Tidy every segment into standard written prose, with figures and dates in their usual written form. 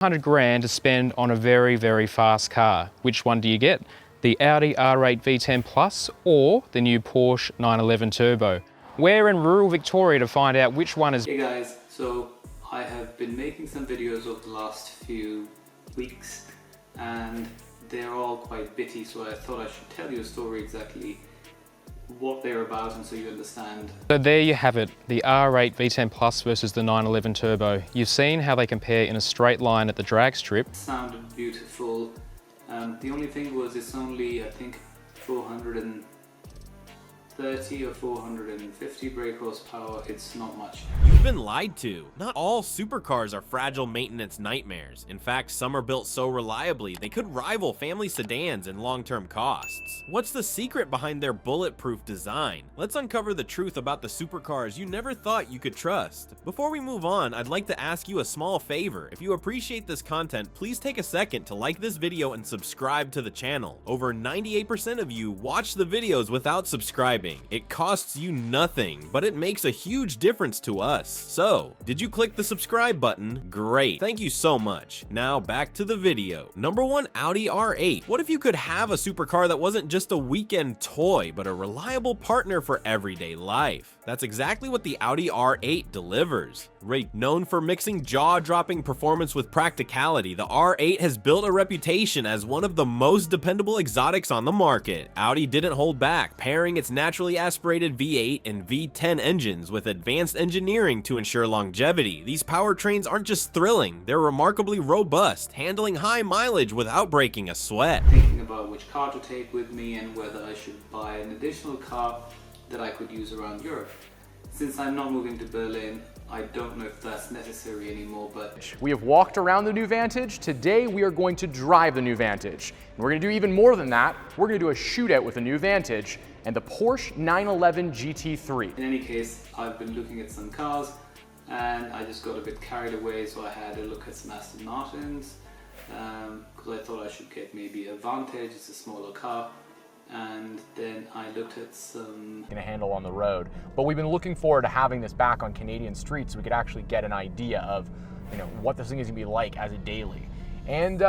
100 grand to spend on a very, very fast car. Which one do you get? The Audi R8 V10 Plus or the new Porsche 911 Turbo? We're in rural Victoria to find out which one is... Hey guys, so I have been making some videos over the last few weeks and they're all quite bitty, so I thought I should tell you a story exactly what they're about and so you understand. So there you have it, the R8 V10 Plus versus the 911 Turbo. You've seen how they compare in a straight line at the drag strip. It sounded beautiful. The only thing was it's only, I think, 430 or 450 brake horsepower. It's not much. You've been lied to. Not all supercars are fragile maintenance nightmares. In fact, some are built so reliably they could rival family sedans in long-term costs. What's the secret behind their bulletproof design? Let's uncover the truth about the supercars you never thought you could trust. Before we move on, I'd like to ask you a small favor. If you appreciate this content, please take a second to like this video and subscribe to the channel. Over 98% of you watch the videos without subscribing. It costs you nothing, but it makes a huge difference to us. So, did you click the subscribe button? Great, thank you so much. Now back to the video. Number 1, Audi R8. What if you could have a supercar that wasn't just a weekend toy, but a reliable partner for everyday life? That's exactly what the Audi R8 delivers. Right, known for mixing jaw-dropping performance with practicality, the R8 has built a reputation as one of the most dependable exotics on the market. Audi didn't hold back, pairing its naturally aspirated V8 and V10 engines with advanced engineering to ensure longevity. These powertrains aren't just thrilling, they're remarkably robust, handling high mileage without breaking a sweat. Thinking about which car to take with me and whether I should buy an additional car that I could use around Europe. Since I'm not moving to Berlin, I don't know if that's necessary anymore, but... We have walked around the new Vantage. Today we are going to drive the new Vantage. And we're going to do even more than that. We're going to do a shootout with the new Vantage and the Porsche 911 GT3. In any case, I've been looking at some cars and I just got a bit carried away, so I had a look at some Aston Martins because I thought I should get maybe a Vantage. It's a smaller car. And then I looked at some... ...a handle on the road. But we've been looking forward to having this back on Canadian streets so we could actually get an idea of, what this thing is going to be like as a daily. And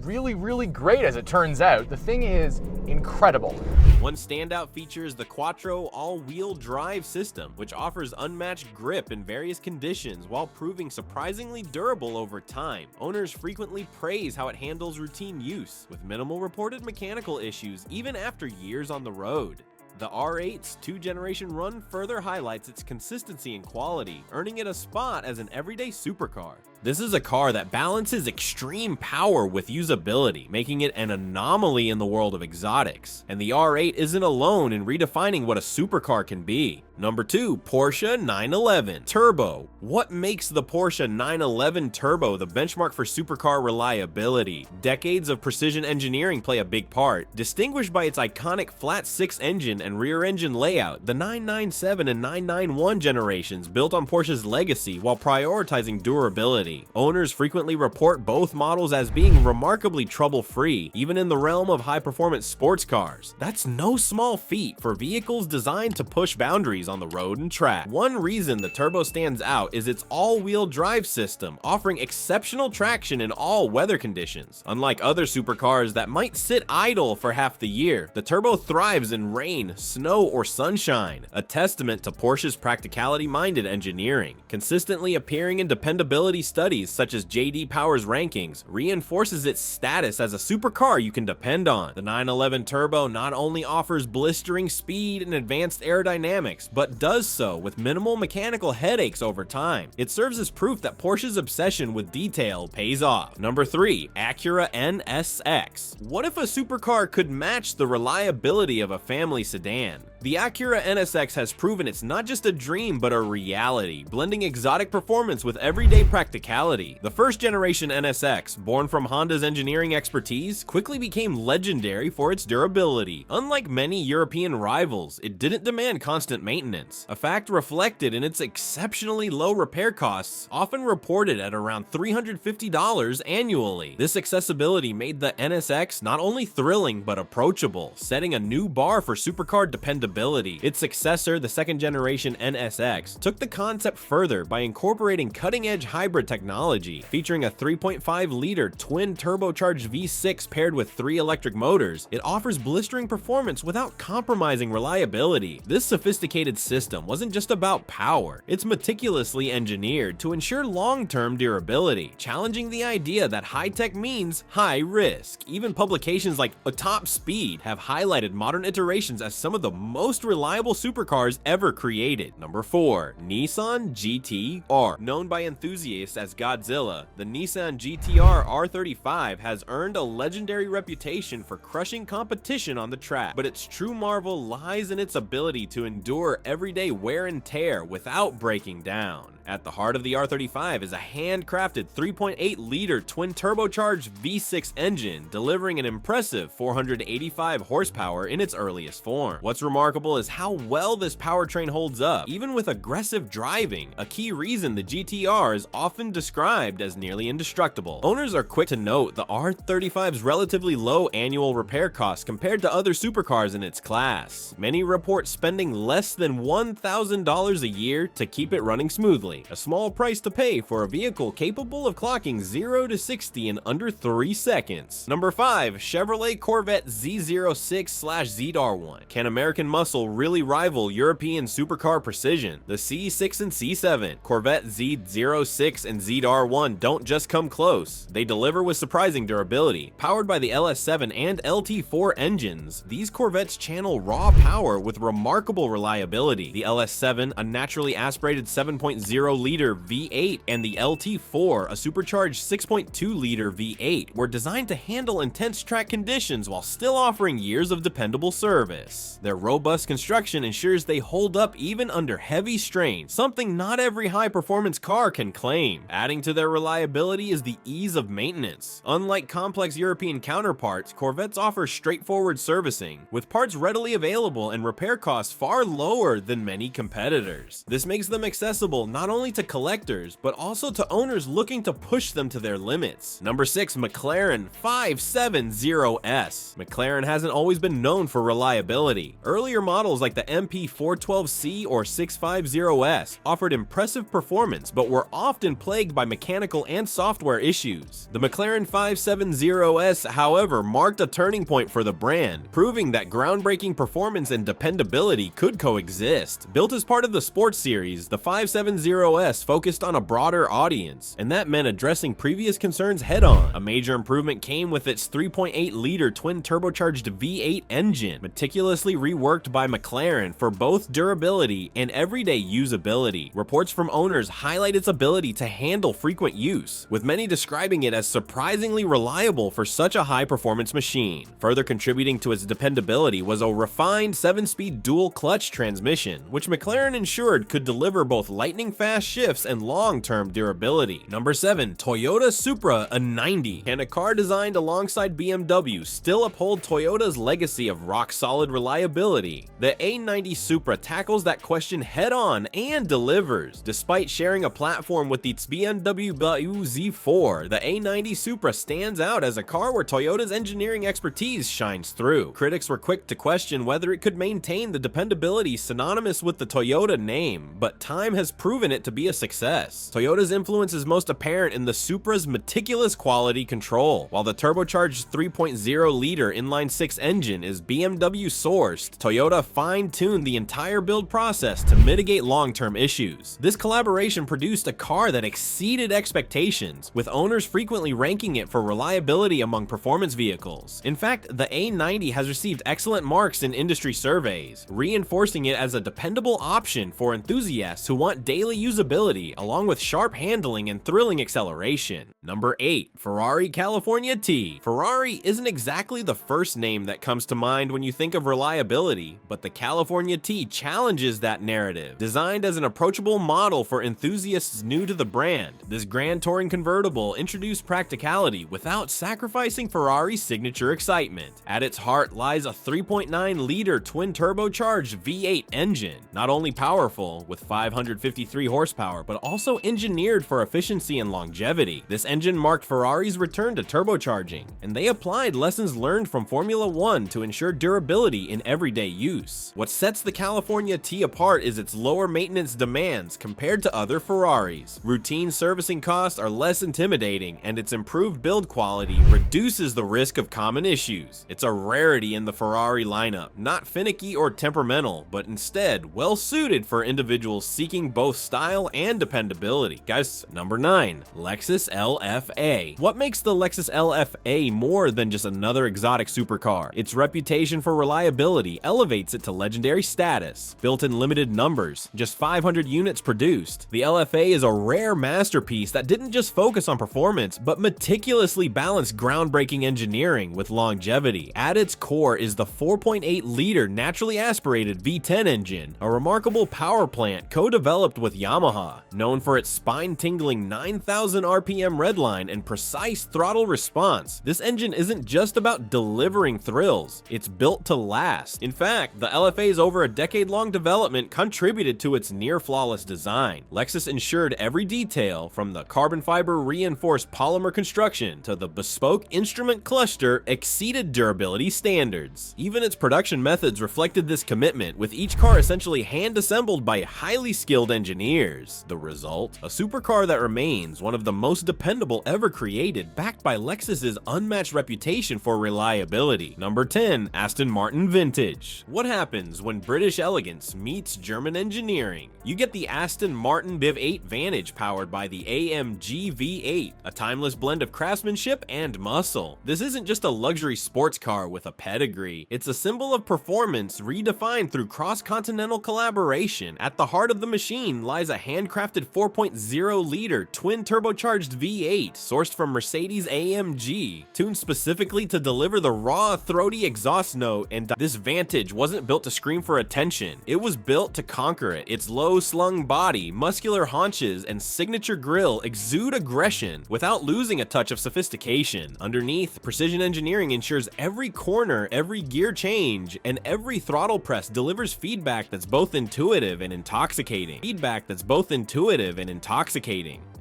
really, really great as it turns out. The thing is incredible. One standout feature is the Quattro all-wheel drive system, which offers unmatched grip in various conditions while proving surprisingly durable over time. Owners frequently praise how it handles routine use, with minimal reported mechanical issues even after years on the road. The R8's 2-generation run further highlights its consistency and quality, earning it a spot as an everyday supercar. This is a car that balances extreme power with usability, making it an anomaly in the world of exotics. And the R8 isn't alone in redefining what a supercar can be. Number 2, Porsche 911 Turbo. What makes the Porsche 911 Turbo the benchmark for supercar reliability? Decades of precision engineering play a big part. Distinguished by its iconic flat 6 engine and rear engine layout, the 997 and 991 generations built on Porsche's legacy while prioritizing durability. Owners frequently report both models as being remarkably trouble-free, even in the realm of high-performance sports cars. That's no small feat for vehicles designed to push boundaries on the road and track. One reason the Turbo stands out is its all-wheel drive system, offering exceptional traction in all weather conditions. Unlike other supercars that might sit idle for half the year, the Turbo thrives in rain, snow, or sunshine, a testament to Porsche's practicality-minded engineering. Consistently appearing in dependability studies such as JD Power's rankings reinforces its status as a supercar you can depend on. The 911 Turbo not only offers blistering speed and advanced aerodynamics, but does so with minimal mechanical headaches over time. It serves as proof that Porsche's obsession with detail pays off. Number 3, Acura NSX. What if a supercar could match the reliability of a family sedan? The Acura NSX has proven it's not just a dream but a reality, blending exotic performance with everyday practicality. The first generation NSX, born from Honda's engineering expertise, quickly became legendary for its durability. Unlike many European rivals, it didn't demand constant maintenance, a fact reflected in its exceptionally low repair costs, often reported at around $350 annually. This accessibility made the NSX not only thrilling but approachable, setting a new bar for supercar dependability. dependability. Its successor, the second generation NSX, took the concept further by incorporating cutting-edge hybrid technology. Featuring a 3.5-liter twin turbocharged V6 paired with 3 electric motors, it offers blistering performance without compromising reliability. This sophisticated system wasn't just about power, it's meticulously engineered to ensure long-term durability, challenging the idea that high-tech means high risk. Even publications like Top Speed have highlighted modern iterations as some of the most reliable supercars ever created. Number 4. Nissan GT-R. Known by enthusiasts as Godzilla, the Nissan GT-R R35 has earned a legendary reputation for crushing competition on the track, but its true marvel lies in its ability to endure everyday wear and tear without breaking down. At the heart of the R35 is a handcrafted 3.8-liter twin turbocharged V6 engine, delivering an impressive 485 horsepower in its earliest form. What's remarkable is how well this powertrain holds up, even with aggressive driving, a key reason the GT-R is often described as nearly indestructible. Owners are quick to note the R35's relatively low annual repair costs compared to other supercars in its class. Many report spending less than $1,000 a year to keep it running smoothly. A small price to pay for a vehicle capable of clocking 0 to 60 in under 3 seconds. Number 5. Chevrolet Corvette Z06/ZR1. Can American muscle really rival European supercar precision? The C6 and C7, Corvette Z06 and ZR1 don't just come close, they deliver with surprising durability. Powered by the LS7 and LT4 engines, these Corvettes channel raw power with remarkable reliability. The LS7, a naturally aspirated 7.0-liter V8, and the LT4, a supercharged 6.2-liter V8, were designed to handle intense track conditions while still offering years of dependable service. Their robust construction ensures they hold up even under heavy strain, something not every high-performance car can claim. Adding to their reliability is the ease of maintenance. Unlike complex European counterparts, Corvettes offer straightforward servicing, with parts readily available and repair costs far lower than many competitors. This makes them accessible not only to collectors, but also to owners looking to push them to their limits. Number 6. McLaren 570S. McLaren hasn't always been known for reliability. Earlier models like the MP412C or 650S offered impressive performance, but were often plagued by mechanical and software issues. The McLaren 570S, however, marked a turning point for the brand, proving that groundbreaking performance and dependability could coexist. Built as part of the sports series, the 570S focused on a broader audience, and that meant addressing previous concerns head-on. A major improvement came with its 3.8-liter twin turbocharged V8 engine, meticulously reworked by McLaren for both durability and everyday usability. Reports from owners highlight its ability to handle frequent use, with many describing it as surprisingly reliable for such a high-performance machine. Further contributing to its dependability was a refined 7-speed dual-clutch transmission, which McLaren ensured could deliver both lightning-fast shifts and long-term durability. Number 7. Toyota Supra A90. Can a car designed alongside BMW still uphold Toyota's legacy of rock-solid reliability? The A90 Supra tackles that question head-on and delivers. Despite sharing a platform with its BMW Z4, the A90 Supra stands out as a car where Toyota's engineering expertise shines through. Critics were quick to question whether it could maintain the dependability synonymous with the Toyota name, but time has proven it to be a success. Toyota's influence is most apparent in the Supra's meticulous quality control. While the turbocharged 3.0-liter inline-6 engine is BMW sourced, Toyota fine-tuned the entire build process to mitigate long-term issues. This collaboration produced a car that exceeded expectations, with owners frequently ranking it for reliability among performance vehicles. In fact, the A90 has received excellent marks in industry surveys, reinforcing it as a dependable option for enthusiasts who want daily usability along with sharp handling and thrilling acceleration. Number 8. Ferrari California T. Ferrari isn't exactly the first name that comes to mind when you think of reliability, but the California T challenges that narrative. Designed as an approachable model for enthusiasts new to the brand, this Grand Touring convertible introduced practicality without sacrificing Ferrari's signature excitement. At its heart lies a 3.9-liter twin turbocharged V8 engine, not only powerful with 553 horsepower, but also engineered for efficiency and longevity. This engine marked Ferrari's return to turbocharging, and they applied lessons learned from Formula One to ensure durability in everyday use. What sets the California T apart is its lower maintenance demands compared to other Ferraris. Routine servicing costs are less intimidating, and its improved build quality reduces the risk of common issues. It's a rarity in the Ferrari lineup, not finicky or temperamental, but instead well suited for individuals seeking both style and dependability. Guys, number 9, Lexus LFA. What makes the Lexus LFA more than just another exotic supercar? Its reputation for reliability elevates it to legendary status. Built in limited numbers, just 500 units produced, the LFA is a rare masterpiece that didn't just focus on performance, but meticulously balanced groundbreaking engineering with longevity. At its core is the 4.8-liter naturally aspirated V10 engine, a remarkable power plant co-developed with Yamaha. Known for its spine-tingling 9,000 RPM redline and precise throttle response, this engine isn't just about delivering thrills, it's built to last. In fact, the LFA's over a decade-long development contributed to its near-flawless design. Lexus ensured every detail, from the carbon fiber reinforced polymer construction to the bespoke instrument cluster, exceeded durability standards. Even its production methods reflected this commitment, with each car essentially hand-assembled by highly skilled engineers. The result? A supercar that remains one of the most dependable ever created, backed by Lexus's unmatched reputation for reliability. Number 10, Aston Martin Vintage. What happens when British elegance meets German engineering? You get the Aston Martin Viv 8 Vantage, powered by the AMG V8, a timeless blend of craftsmanship and muscle. This isn't just a luxury sports car with a pedigree, it's a symbol of performance redefined through cross-continental collaboration. At the heart of the machine lies a handcrafted 4.0-liter twin-turbocharged V8 sourced from Mercedes AMG, tuned specifically to deliver the raw, throaty exhaust note. And this Vantage wasn't built to scream for attention, it was built to conquer it. Its low-slung body, muscular haunches, and signature grille exude aggression without losing a touch of sophistication. Underneath, precision engineering ensures every corner, every gear change, and every throttle press delivers feedback that's both intuitive and intoxicating.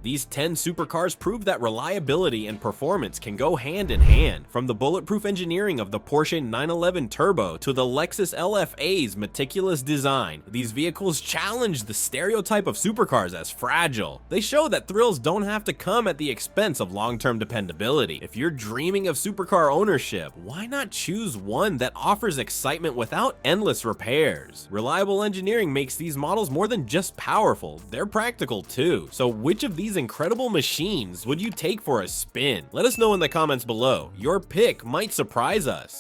These 10 supercars prove that reliability and performance can go hand in hand. From the bulletproof engineering of the Porsche 911 Turbo to the Lexus LFA's meticulous design, these vehicles challenge the stereotype of supercars as fragile. They show that thrills don't have to come at the expense of long-term dependability. If you're dreaming of supercar ownership, why not choose one that offers excitement without endless repairs? Reliable engineering makes these models more than just powerful, they're practical too. So which of these incredible machines would you take for a spin? Let us know in the comments below. Your pick might surprise us.